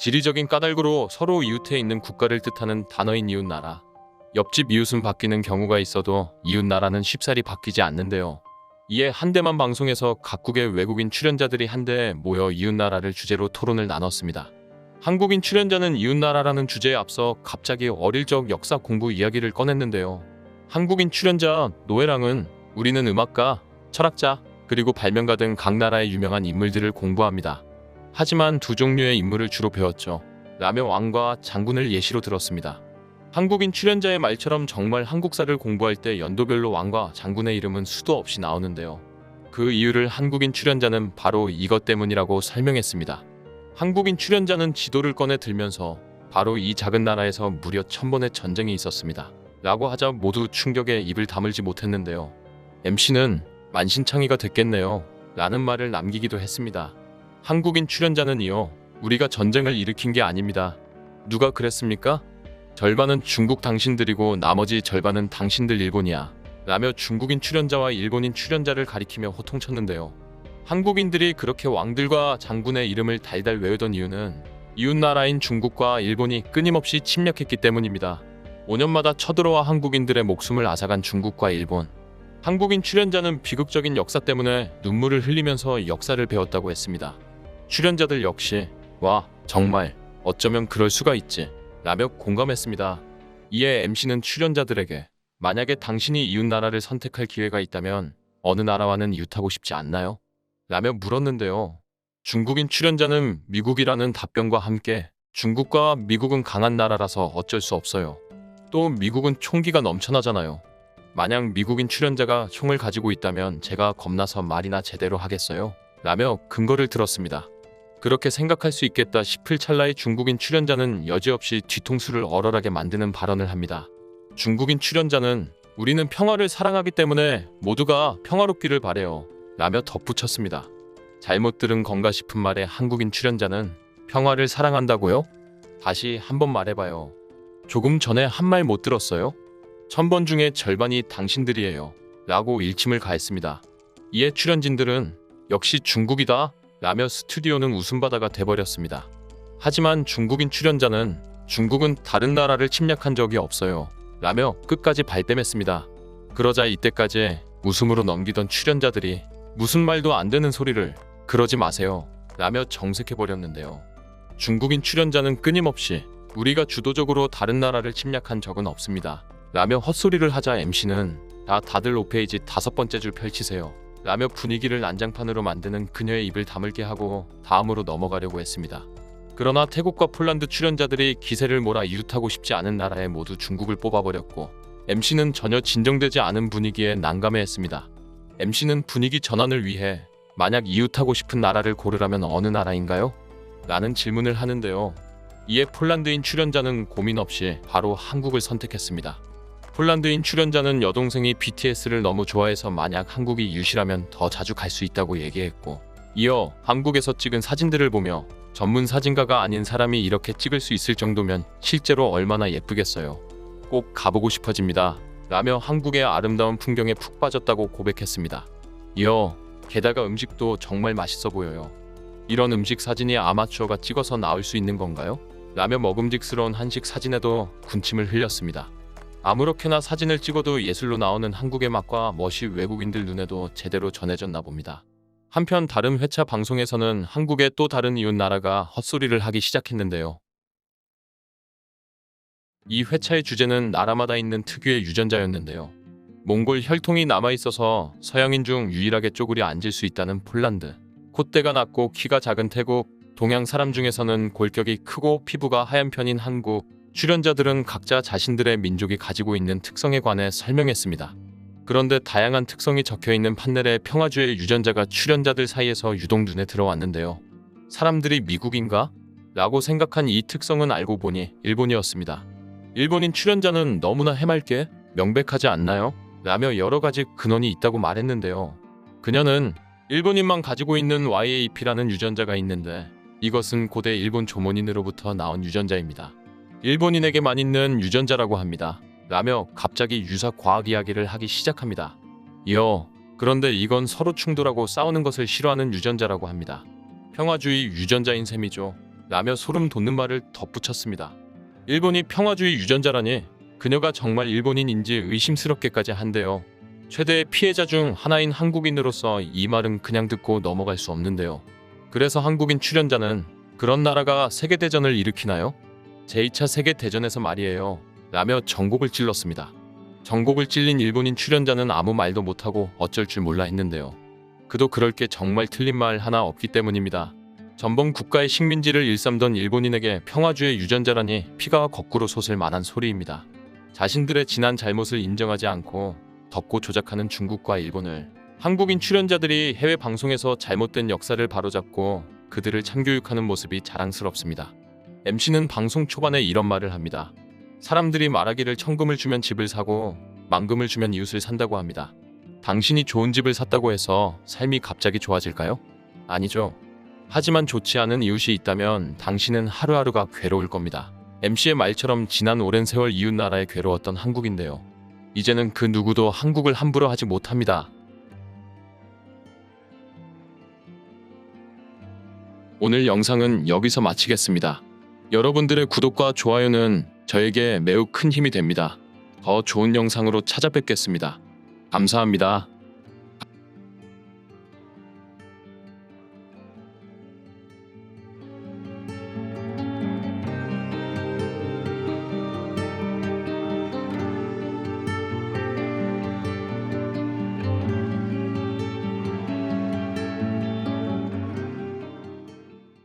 지리적인 까닭으로 서로 이웃해 있는 국가를 뜻하는 단어인 이웃나라. 옆집 이웃은 바뀌는 경우가 있어도 이웃나라는 쉽사리 바뀌지 않는데요. 이에 한대만 방송에서 각국의 외국인 출연자들이 한데에 모여 이웃나라를 주제로 토론을 나눴습니다. 한국인 출연자는 이웃나라라는 주제에 앞서 갑자기 어릴 적 역사 공부 이야기를 꺼냈는데요. 한국인 출연자 노회랑은 우리는 음악가, 철학자, 그리고 발명가 등 각 나라의 유명한 인물들을 공부합니다. 하지만 두 종류의 인물을 주로 배웠죠. 라며 왕과 장군을 예시로 들었습니다. 한국인 출연자의 말처럼 정말 한국사를 공부할 때 연도별로 왕과 장군의 이름은 수도 없이 나오는데요. 그 이유를 한국인 출연자는 바로 이것 때문이라고 설명했습니다. 한국인 출연자는 지도를 꺼내 들면서 바로 이 작은 나라에서 무려 1000번의 전쟁이 있었습니다. 라고 하자 모두 충격에 입을 다물지 못했는데요. MC는 만신창이가 됐겠네요. 라는 말을 남기기도 했습니다. 한국인 출연자는 이어 우리가 전쟁을 일으킨 게 아닙니다. 누가 그랬습니까? 절반은 중국 당신들이고 나머지 절반은 당신들 일본이야. 라며 중국인 출연자와 일본인 출연자를 가리키며 호통쳤는데요. 한국인들이 그렇게 왕들과 장군의 이름을 달달 외우던 이유는 이웃나라인 중국과 일본이 끊임없이 침략했기 때문입니다. 5년마다 쳐들어와 한국인들의 목숨을 앗아간 중국과 일본. 한국인 출연자는 비극적인 역사 때문에 눈물을 흘리면서 역사를 배웠다고 했습니다. 출연자들 역시 와 정말 어쩌면 그럴 수가 있지 라며 공감했습니다. 이에 MC는 출연자들에게 만약에 당신이 이웃나라를 선택할 기회가 있다면 어느 나라와는 이웃하고 싶지 않나요? 라며 물었는데요. 중국인 출연자는 미국이라는 답변과 함께 중국과 미국은 강한 나라라서 어쩔 수 없어요. 또 미국은 총기가 넘쳐나잖아요. 만약 미국인 출연자가 총을 가지고 있다면 제가 겁나서 말이나 제대로 하겠어요? 라며 근거를 들었습니다. 그렇게 생각할 수 있겠다 싶을 찰나에 중국인 출연자는 여지없이 뒤통수를 얼얼하게 만드는 발언을 합니다. 중국인 출연자는 우리는 평화를 사랑하기 때문에 모두가 평화롭기를 바래요. 라며 덧붙였습니다. 잘못 들은 건가 싶은 말에 한국인 출연자는 평화를 사랑한다고요? 다시 한번 말해봐요. 조금 전에 한 말 못 들었어요? 1000번 중에 절반이 당신들이에요. 라고 일침을 가했습니다. 이에 출연진들은 역시 중국이다 라며 스튜디오는 웃음바다가 돼버렸습니다. 하지만 중국인 출연자는 중국은 다른 나라를 침략한 적이 없어요. 라며 끝까지 발뺌했습니다. 그러자 이때까지 웃음으로 넘기던 출연자들이 무슨 말도 안 되는 소리를 그러지 마세요. 라며 정색해버렸는데요. 중국인 출연자는 끊임없이 우리가 주도적으로 다른 나라를 침략한 적은 없습니다. 라며 헛소리를 하자 MC는 다들 5페이지 5번째 줄 펼치세요. 라며 분위기를 난장판으로 만드는 그녀의 입을 다물게 하고 다음으로 넘어가려고 했습니다. 그러나 태국과 폴란드 출연자들이 기세를 몰아 이웃하고 싶지 않은 나라에 모두 중국을 뽑아버렸고 MC는 전혀 진정되지 않은 분위기에 난감해했습니다. MC는 분위기 전환을 위해 만약 이웃하고 싶은 나라를 고르라면 어느 나라인가요? 라는 질문을 하는데요. 이에 폴란드인 출연자는 고민 없이 바로 한국을 선택했습니다. 폴란드인 출연자는 여동생이 BTS를 너무 좋아해서 만약 한국이 유시라면 더 자주 갈 수 있다고 얘기했고 이어 한국에서 찍은 사진들을 보며 전문 사진가가 아닌 사람이 이렇게 찍을 수 있을 정도면 실제로 얼마나 예쁘겠어요. 꼭 가보고 싶어집니다. 라며 한국의 아름다운 풍경에 푹 빠졌다고 고백했습니다. 이어 게다가 음식도 정말 맛있어 보여요. 이런 음식 사진이 아마추어가 찍어서 나올 수 있는 건가요? 라며 먹음직스러운 한식 사진에도 군침을 흘렸습니다. 아무렇게나 사진을 찍어도 예술로 나오는 한국의 맛과 멋이 외국인들 눈에도 제대로 전해졌나 봅니다. 한편 다른 회차 방송에서는 한국의 또 다른 이웃 나라가 헛소리를 하기 시작했는데요. 이 회차의 주제는 나라마다 있는 특유의 유전자였는데요. 몽골 혈통이 남아있어서 서양인 중 유일하게 쪼그려 앉을 수 있다는 폴란드, 콧대가 낮고 키가 작은 태국, 동양 사람 중에서는 골격이 크고 피부가 하얀 편인 한국, 출연자들은 각자 자신들의 민족이 가지고 있는 특성에 관해 설명했습니다. 그런데 다양한 특성이 적혀있는 판넬의 평화주의 유전자가 출연자들 사이에서 유독 눈에 들어왔는데요. 사람들이 미국인가? 라고 생각한 이 특성은 알고 보니 일본이었습니다. 일본인 출연자는 너무나 해맑게 명백하지 않나요? 라며 여러 가지 근원이 있다고 말했는데요. 그녀는 일본인만 가지고 있는 YAP라는 유전자가 있는데 이것은 고대 일본 조mon인으로부터 나온 유전자입니다. 일본인에게만 있는 유전자라고 합니다. 라며 갑자기 유사 과학 이야기를 하기 시작합니다. 이어 그런데 이건 서로 충돌하고 싸우는 것을 싫어하는 유전자라고 합니다. 평화주의 유전자인 셈이죠. 라며 소름 돋는 말을 덧붙였습니다. 일본이 평화주의 유전자라니 그녀가 정말 일본인인지 의심스럽게까지 한데요. 최대의 피해자 중 하나인 한국인으로서 이 말은 그냥 듣고 넘어갈 수 없는데요. 그래서 한국인 출연자는 그런 나라가 세계대전을 일으키나요? 제2차 세계대전에서 말이에요. 라며 전곡을 찔렀습니다. 전곡을 찔린 일본인 출연자는 아무 말도 못하고 어쩔 줄 몰라 했는데요. 그도 그럴 게 정말 틀린 말 하나 없기 때문입니다. 전범 국가의 식민지를 일삼던 일본인에게 평화주의 유전자라니 피가 거꾸로 솟을 만한 소리입니다. 자신들의 지난 잘못을 인정하지 않고 덮고 조작하는 중국과 일본을 한국인 출연자들이 해외 방송에서 잘못된 역사를 바로잡고 그들을 참교육하는 모습이 자랑스럽습니다. MC는 방송 초반에 이런 말을 합니다. 사람들이 말하기를 천금을 주면 집을 사고 만금을 주면 이웃을 산다고 합니다. 당신이 좋은 집을 샀다고 해서 삶이 갑자기 좋아질까요? 아니죠. 하지만 좋지 않은 이웃이 있다면 당신은 하루하루가 괴로울 겁니다. MC의 말처럼 지난 오랜 세월 이웃나라에 괴로웠던 한국인데요. 이제는 그 누구도 한국을 함부로 하지 못합니다. 오늘 영상은 여기서 마치겠습니다. 여러분들의 구독과 좋아요는 저에게 매우 큰 힘이 됩니다. 더 좋은 영상으로 찾아뵙겠습니다. 감사합니다.